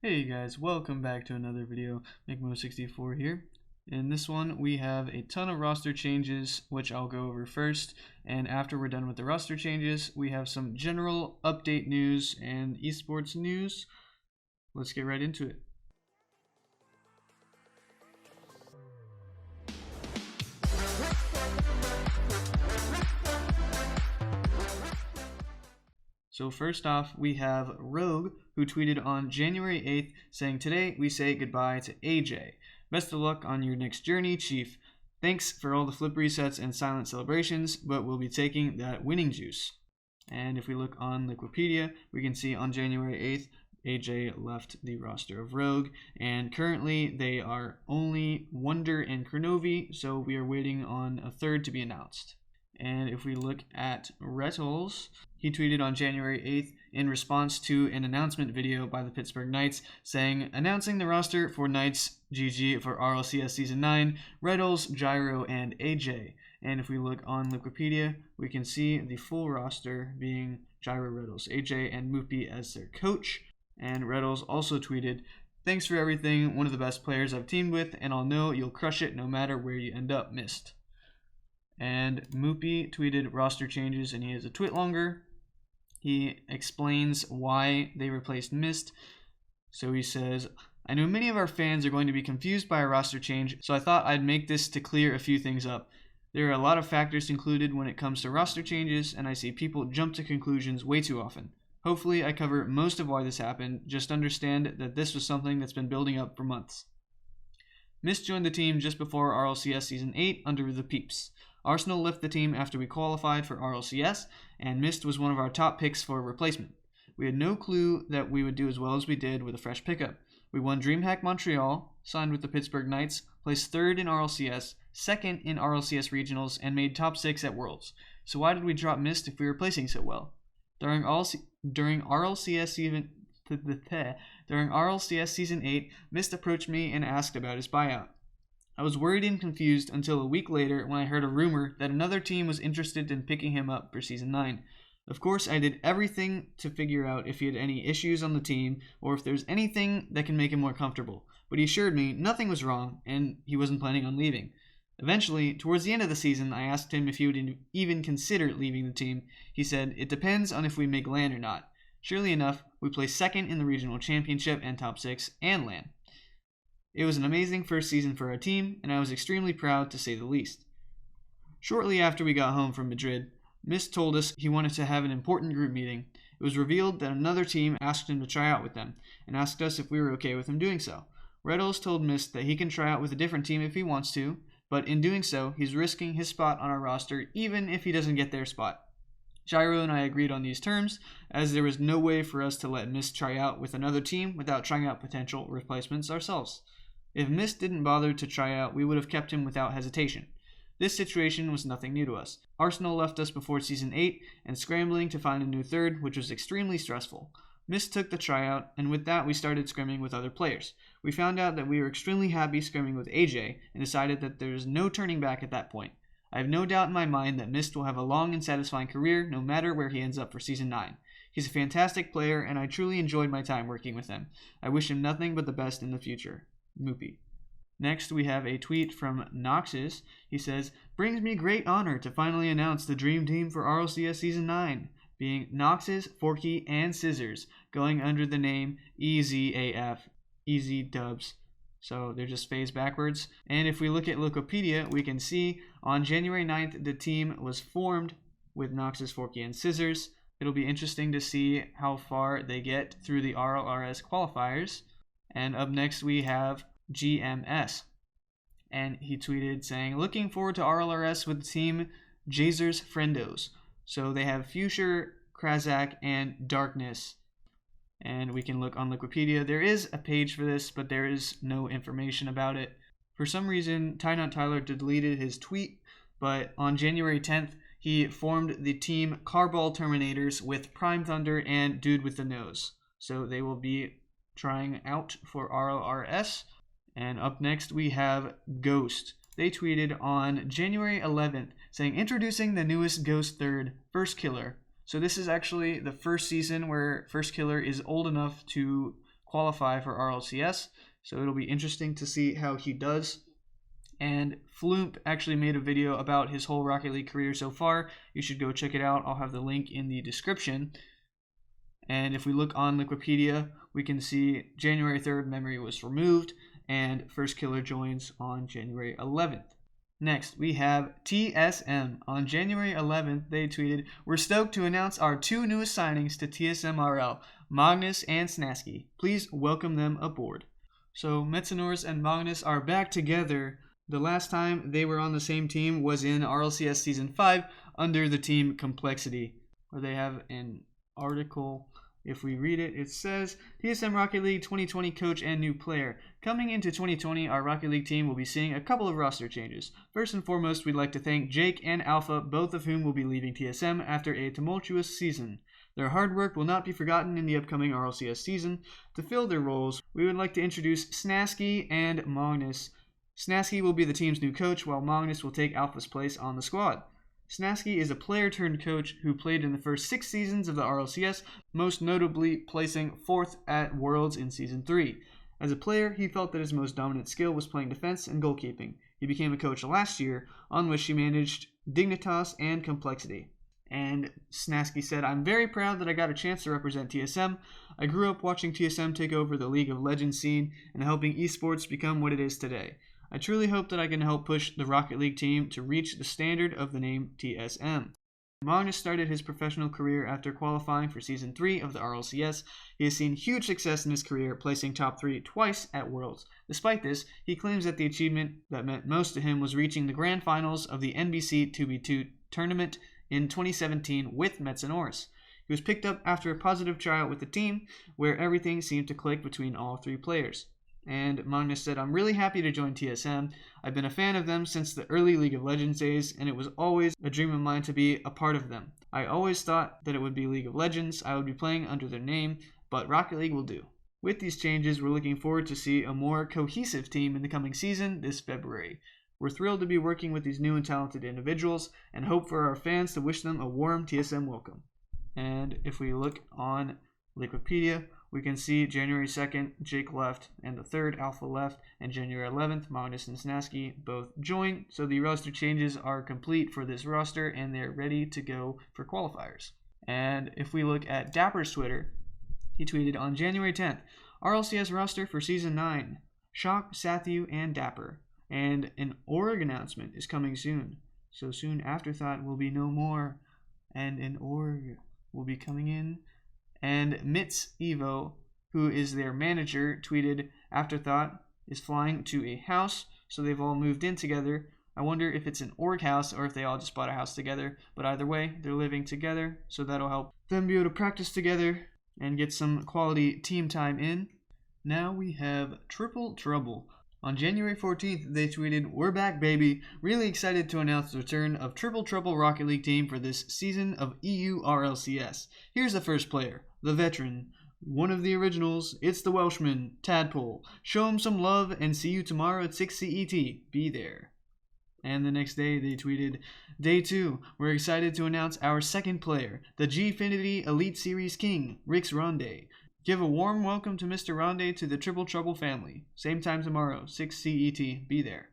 Hey guys, welcome back to another video. Mets64 here. In this one, we have a ton of roster changes, which I'll go over first. And after we're done with the roster changes, we have some general update news and esports news. Let's get right into it. So first off, we have Rogue, who tweeted on January 8th saying, "Today we say goodbye to AJ. Best of luck on your next journey, Chief. Thanks for all the flip resets and silent celebrations, but we'll be taking that winning juice." And if we look on Wikipedia, we can see on January 8th, AJ left the roster of Rogue, and currently they are only Wonder and Kronovi, so we are waiting on a third to be announced. And if we look at Rettles, he tweeted on January 8th in response to an announcement video by the Pittsburgh Knights saying, "Announcing the roster for Knights GG for RLCS Season 9, Rettles, Gyro, and AJ." And if we look on Wikipedia, we can see the full roster being Gyro, Rettles, AJ, and Moopy as their coach. And Rettles also tweeted, "Thanks for everything, one of the best players I've teamed with, and I'll know you'll crush it no matter where you end up, Mist." And Moopy tweeted roster changes, and he has a tweet longer. He explains why they replaced Mist. So he says, "I know many of our fans are going to be confused by a roster change, so I thought I'd make this to clear a few things up. There are a lot of factors included when it comes to roster changes, and I see people jump to conclusions way too often. Hopefully I cover most of why this happened, just understand that this was something that's been building up for months. Mist joined the team just before RLCS Season 8 under the Peeps. Arsenal left the team after we qualified for RLCS, and Mist was one of our top picks for a replacement. We had no clue that we would do as well as we did with a fresh pickup. We won DreamHack Montreal, signed with the Pittsburgh Knights, placed third in RLCS, second in RLCS Regionals, and made top 6 at Worlds. So why did we drop Mist if we were placing so well? During RLCS Season 8, Mist approached me and asked about his buyout. I was worried and confused until a week later when I heard a rumor that another team was interested in picking him up for Season 9. Of course, I did everything to figure out if he had any issues on the team or if there's anything that can make him more comfortable, but he assured me nothing was wrong and he wasn't planning on leaving. Eventually, towards the end of the season, I asked him if he would even consider leaving the team. He said, "It depends on if we make LAN or not." Surely enough, we placed second in the regional championship and top 6 and LAN. It was an amazing first season for our team, and I was extremely proud to say the least. Shortly after we got home from Madrid, Mist told us he wanted to have an important group meeting. It was revealed that another team asked him to try out with them, and asked us if we were okay with him doing so. Rettles told Mist that he can try out with a different team if he wants to, but in doing so, he's risking his spot on our roster even if he doesn't get their spot. Gyro and I agreed on these terms, as there was no way for us to let Mist try out with another team without trying out potential replacements ourselves. If Mist didn't bother to try out, we would have kept him without hesitation. This situation was nothing new to us. Arsenal left us before Season 8 and scrambling to find a new third, which was extremely stressful. Mist took the tryout, and with that we started scrimming with other players. We found out that we were extremely happy scrimming with AJ and decided that there is no turning back at that point. I have no doubt in my mind that Mist will have a long and satisfying career no matter where he ends up for Season 9. He's a fantastic player, and I truly enjoyed my time working with him. I wish him nothing but the best in the future. Moopy." Next, we have a tweet from Noxus. He says, "Brings me great honor to finally announce the dream team for RLCS Season 9, being Noxus, Forky, and Scissors, going under the name EZAF, Easy Dubs." So they're just phased backwards. And if we look at Wikipedia, we can see on January 9th, the team was formed with Noxus, Forky, and Scissors. It'll be interesting to see how far they get through the RLRS qualifiers. And up next we have GMS. And he tweeted saying, "Looking forward to RLRS with the team Jazer's Friendos." So they have Fuchsia, Krazak, and Darkness. And we can look on Wikipedia. There is a page for this, but there is no information about it. For some reason, Ty Tyler deleted his tweet, but on January 10th, he formed the team Carball Terminators with Prime Thunder and Dude with the Nose. So they will be trying out for RLRS. And up next we have Ghost. They tweeted on January 11th saying, "Introducing the newest Ghost third, First Killer." So this is actually the first season where First Killer is old enough to qualify for RLCS, so it'll be interesting to see how he does. And Floomp actually made a video about his whole Rocket League career so far. You should go check it out. I'll have the link in the description. And if we look on Wikipedia, we can see January 3rd, memory was removed, and First Killer joins on January 11th. Next, we have TSM. On January 11th, they tweeted, "We're stoked to announce our two newest signings to TSMRL, Mognus and Snasky. Please welcome them aboard." So, Mets and Mognus are back together. The last time they were on the same team was in RLCS Season 5 under the team Complexity, where they have an article. If we read it, it says, TSM Rocket League 2020 coach and new player. Coming into 2020, our Rocket League team will be seeing a couple of roster changes. First and foremost, we'd like to thank Jake and Alpha, both of whom will be leaving TSM after a tumultuous season. Their hard work will not be forgotten in the upcoming RLCS season. To fill their roles, we would like to introduce Snasky and Mognus. Snasky will be the team's new coach, while Mognus will take Alpha's place on the squad. Snasky is a player-turned-coach who played in the first 6 seasons of the RLCS, most notably placing 4th at Worlds in Season 3. As a player, he felt that his most dominant skill was playing defense and goalkeeping. He became a coach last year, on which he managed Dignitas and Complexity. And Snasky said, "I'm very proud that I got a chance to represent TSM. I grew up watching TSM take over the League of Legends scene and helping esports become what it is today. I truly hope that I can help push the Rocket League team to reach the standard of the name TSM." Mognus started his professional career after qualifying for Season 3 of the RLCS. He has seen huge success in his career, placing top 3 twice at Worlds. Despite this, he claims that the achievement that meant most to him was reaching the grand finals of the NBC 2v2 tournament in 2017 with Mets Mognus. He was picked up after a positive tryout with the team, where everything seemed to click between all 3 players. And Mognus said, "I'm really happy to join TSM. I've been a fan of them since the early League of Legends days, and it was always a dream of mine to be a part of them. I always thought that it would be League of Legends. I would be playing under their name, but Rocket League will do." With these changes, we're looking forward to see a more cohesive team in the coming season this February. We're thrilled to be working with these new and talented individuals, and hope for our fans to wish them a warm TSM welcome. And if we look on Wikipedia, we can see January 2nd, Jake left, and the 3rd, Alpha left, and January 11th, Mognus and Snasky both joined. So the roster changes are complete for this roster, and they're ready to go for qualifiers. And if we look at Dapper's Twitter, he tweeted on January 10th, RLCS roster for Season 9, Shock, Sathu, and Dapper. And an org announcement is coming soon. So soon Afterthought will be no more, and an org will be coming in. And Mits Evo, who is their manager, tweeted, Afterthought is flying to a house, so they've all moved in together. I wonder if it's an org house or if they all just bought a house together. But either way, they're living together, so that'll help them be able to practice together and get some quality team time in. Now we have Triple Trouble. On January 14th, they tweeted, "We're back, baby. Really excited to announce the return of Triple Trouble Rocket League team for this season of EU RLCS. Here's the first player, the veteran, one of the originals. It's the Welshman, Tadpole. Show him some love and see you tomorrow at 6 CET. Be there." And the next day, they tweeted, "Day 2, we're excited to announce our second player, the Gfinity Elite Series King, Rix Ronde. Give a warm welcome to Mr. Ronde to the Triple Trouble family. Same time tomorrow, 6 CET. Be there."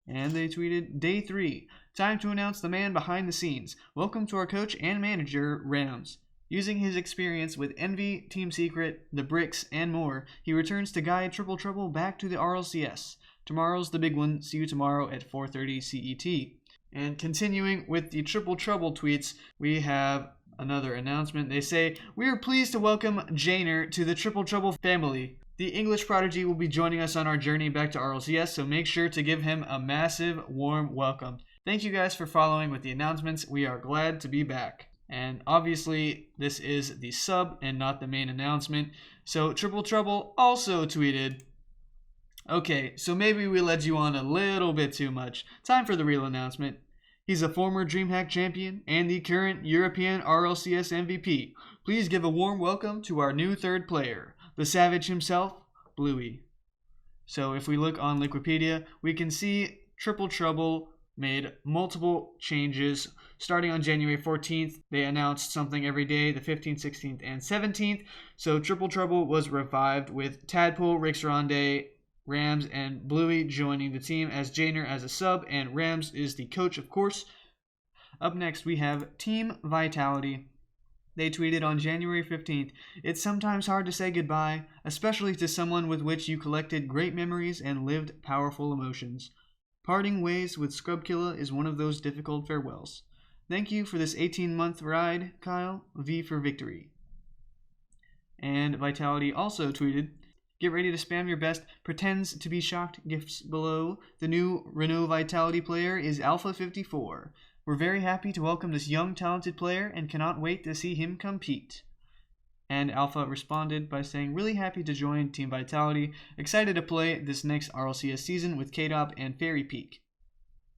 And they tweeted, "Day 3. Time to announce the man behind the scenes. Welcome to our coach and manager, Rams. Using his experience with Envy, Team Secret, The Bricks, and more, he returns to guide Triple Trouble back to the RLCS. Tomorrow's the big one. See you tomorrow at 4:30 CET. And continuing with the Triple Trouble tweets, we have another announcement. They say, "We are pleased to welcome Janer to the Triple Trouble family. The English prodigy will be joining us on our journey back to RLCS, so make sure to give him a massive, warm welcome. Thank you guys for following with the announcements. We are glad to be back." And obviously, this is the sub and not the main announcement. So Triple Trouble also tweeted, "Okay, so maybe we led you on a little bit too much. Time for the real announcement. He's a former DreamHack champion and the current European RLCS MVP. Please give a warm welcome to our new 3rd player, the Savage himself, Bluey." So if we look on Wikipedia, we can see Triple Trouble made multiple changes. Starting on January 14th, they announced something every day, the 15th, 16th, and 17th. So Triple Trouble was revived with Tadpole, Rix Ronde, Rams, and Bluey joining the team as Janer as a sub, and Rams is the coach, of course. Up next, we have Team Vitality. They tweeted on January 15th, "It's sometimes hard to say goodbye, especially to someone with which you collected great memories and lived powerful emotions. Parting ways with Scrubkilla is one of those difficult farewells. Thank you for this 18-month ride, Kyle. V for victory." And Vitality also tweeted, "Get ready to spam your best pretends to be shocked gifts below. The new Renault Vitality player is ALPHA54. We're very happy to welcome this young, talented player and cannot wait to see him compete." And Alpha responded by saying, "Really happy to join Team Vitality. Excited to play this next RLCS season with K-Dop and Fairy Peak."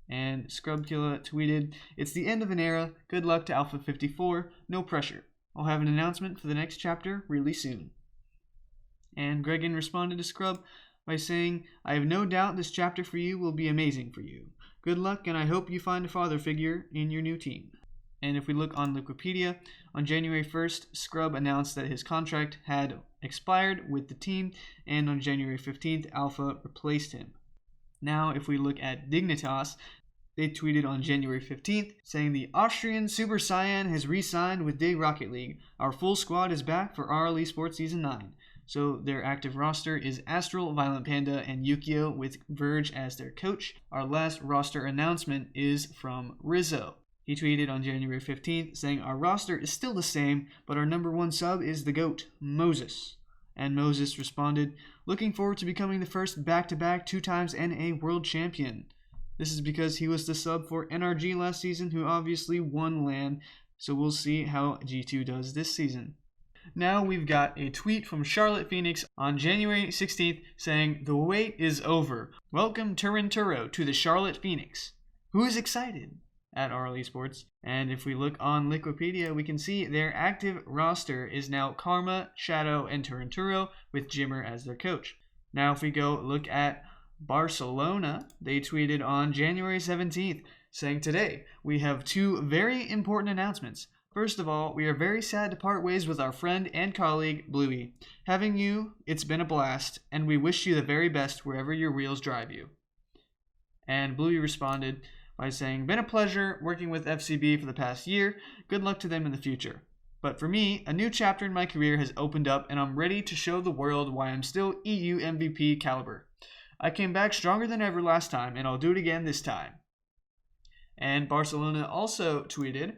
And Scrubkilla tweeted, "It's the end of an era. Good luck to Alpha54. No pressure. I'll have an announcement for the next chapter really soon." And Gregan responded to Scrub by saying, "I have no doubt this chapter for you will be amazing for you. Good luck, and I hope you find a father figure in your new team." And if we look on Wikipedia, on January 1st, Scrub announced that his contract had expired with the team, and on January 15th, Alpha replaced him. Now, if we look at Dignitas, they tweeted on January 15th, saying, "The Austrian Super Saiyan has re-signed with Dig Rocket League. Our full squad is back for RL Esports Season 9. So their active roster is Astral, Violent Panda, and Yukio with Verge as their coach. Our last roster announcement is from Rizzo. He tweeted on January 15th saying, "Our roster is still the same, but our number one sub is the GOAT, Moses." And Moses responded, "Looking forward to becoming the first back-to-back 2x NA World Champion." This is because he was the sub for NRG last season, who obviously won LAN, so we'll see how G2 does this season. Now we've got a tweet from Charlotte Phoenix on January 16th saying, "The wait is over. Welcome Turinturo to the Charlotte Phoenix. Who is excited?" at RL Esports. And if we look on Wikipedia, we can see their active roster is now Karma, Shadow, and Turinturo with Jimmer as their coach. Now if we go look at Barcelona, they tweeted on January 17th saying, "Today we have two very important announcements. First of all, we are very sad to part ways with our friend and colleague, Bluey. Having you, it's been a blast, and we wish you the very best wherever your wheels drive you." And Bluey responded by saying, "Been a pleasure working with FCB for the past year. Good luck to them in the future. But for me, a new chapter in my career has opened up, and I'm ready to show the world why I'm still EU MVP caliber. I came back stronger than ever last time, and I'll do it again this time." And Barcelona also tweeted,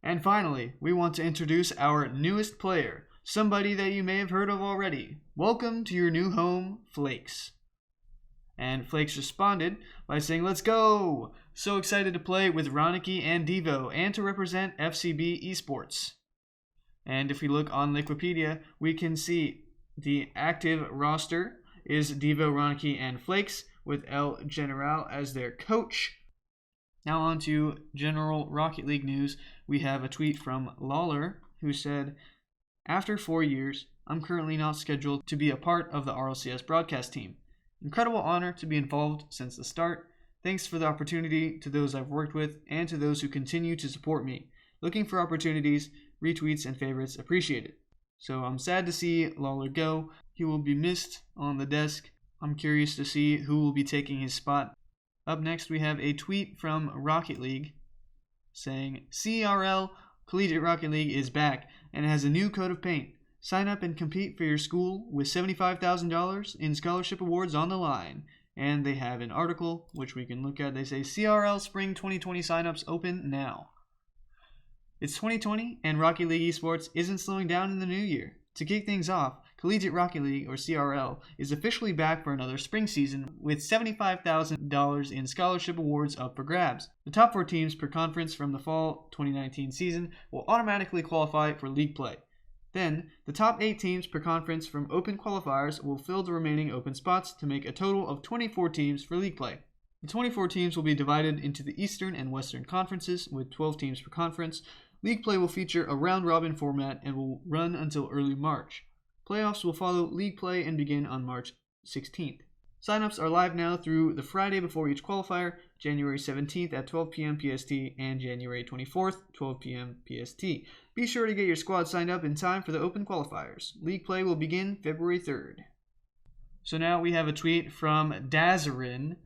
"And finally, we want to introduce our newest player, somebody that you may have heard of already. Welcome to your new home, Flakes." And Flakes responded by saying, "Let's go! So excited to play with Ronicky and Devo and to represent FCB Esports." And if we look on Wikipedia, we can see the active roster is Devo, Ronicky, and Flakes with El General as their coach. Now on to general Rocket League news. We have a tweet from Lawler who said, "After 4 years, I'm currently not scheduled to be a part of the RLCS broadcast team. Incredible honor to be involved since the start. Thanks for the opportunity to those I've worked with and to those who continue to support me. Looking for opportunities, retweets, and favorites appreciated." So I'm sad to see Lawler go. He will be missed on the desk. I'm curious to see who will be taking his spot. Up next, we have a tweet from Rocket League saying, "CRL Collegiate Rocket League is back and has a new coat of paint. Sign up and compete for your school with $75,000 in scholarship awards on the line." And they have an article which we can look at. They say, "CRL Spring 2020 signups open now." It's 2020 and Rocket League Esports isn't slowing down in the new year. To kick things off, Collegiate Rocket League, or CRL, is officially back for another spring season with $75,000 in scholarship awards up for grabs. The top 4 teams per conference from the fall 2019 season will automatically qualify for league play. Then, the top 8 teams per conference from open qualifiers will fill the remaining open spots to make a total of 24 teams for league play. The 24 teams will be divided into the Eastern and Western conferences with 12 teams per conference. League play will feature a round-robin format and will run until early March. Playoffs will follow league play and begin on March 16th. Signups are live now through the Friday before each qualifier, January 17th at 12 p.m. PST and January 24th, 12 p.m. PST. Be sure to get your squad signed up in time for the open qualifiers. League play will begin February 3rd. So now we have a tweet from Dazarin,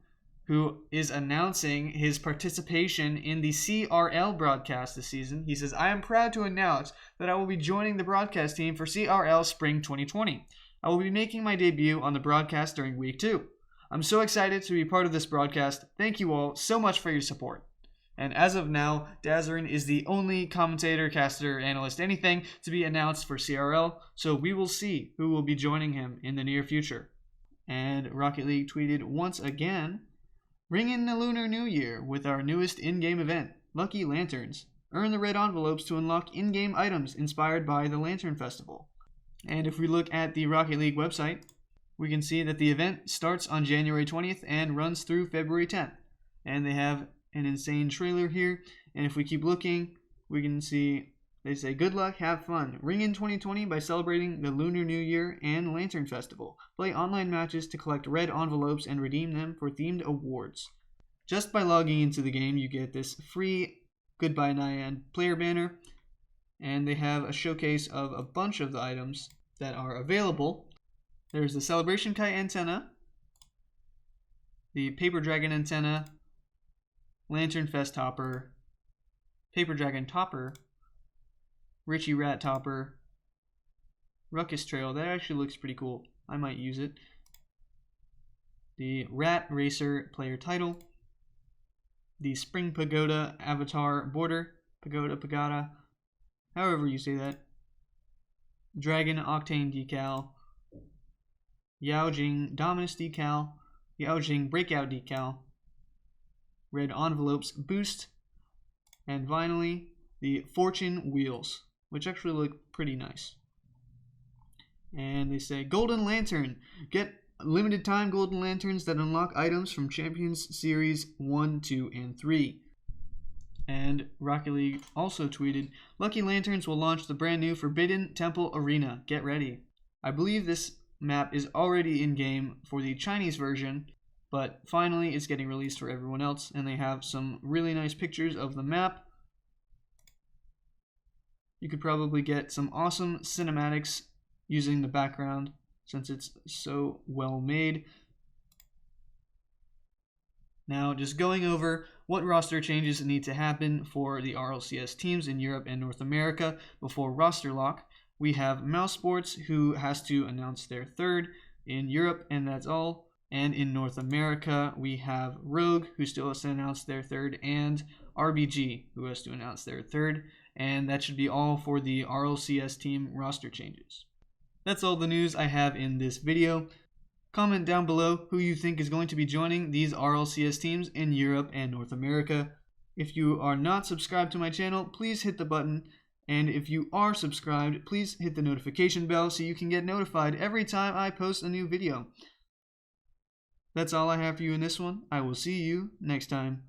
who is announcing his participation in the CRL broadcast this season. He says, I am proud to announce that I will be joining the broadcast team for CRL Spring 2020. I will be making my debut on the broadcast during week 2. I'm so excited to be part of this broadcast. Thank you all so much for your support. And as of now, Dazarin is the only commentator, caster, analyst, anything to be announced for CRL, so we will see who will be joining him in the near future. And Rocket League tweeted once again, ring in the Lunar New Year with our newest in-game event, Lucky Lanterns. Earn the red envelopes to unlock in-game items inspired by the Lantern Festival. And if we look at the Rocket League website, we can see that the event starts on January 20th and runs through February 10th. And they have an insane trailer here. And if we keep looking, we can see they say, good luck, have fun. Ring in 2020 by celebrating the Lunar New Year and Lantern Festival. Play online matches to collect red envelopes and redeem them for themed awards. Just by logging into the game, you get this free Goodbye Nyan player banner. And they have a showcase of a bunch of the items that are available. There's the Celebration Kite antenna, the Paper Dragon antenna, Lantern Fest topper, Paper Dragon topper, Richie Rat topper, Ruckus Trail. That actually looks pretty cool. I might use it. The Rat Racer player title, the Spring Pagoda avatar border, Pagoda, however you say that, Dragon Octane decal, Yaojing Dominus decal, Yaojing Breakout decal, red envelopes boost, and finally the Fortune wheels, which actually look pretty nice. And they say Golden Lantern. Get limited time Golden Lanterns that unlock items from Champions Series 1, 2, and 3. And Rocket League also tweeted, Lucky Lanterns will launch the brand new Forbidden Temple Arena. Get ready. I believe this map is already in game for the Chinese version, but finally it's getting released for everyone else, and they have some really nice pictures of the map. You could probably get some awesome cinematics using the background since it's so well made. Now, just going over what roster changes need to happen for the RLCS teams in Europe and North America before roster lock. We have Mouse Sports, who has to announce their third in Europe, and that's all. And in North America, we have Rogue, who still has to announce their third, and RBG, who has to announce their third. And that should be all for the RLCS team roster changes. That's all the news I have in this video. Comment down below who you think is going to be joining these RLCS teams in Europe and North America. If you are not subscribed to my channel, please hit the button. And if you are subscribed, please hit the notification bell so you can get notified every time I post a new video. That's all I have for you in this one. I will see you next time.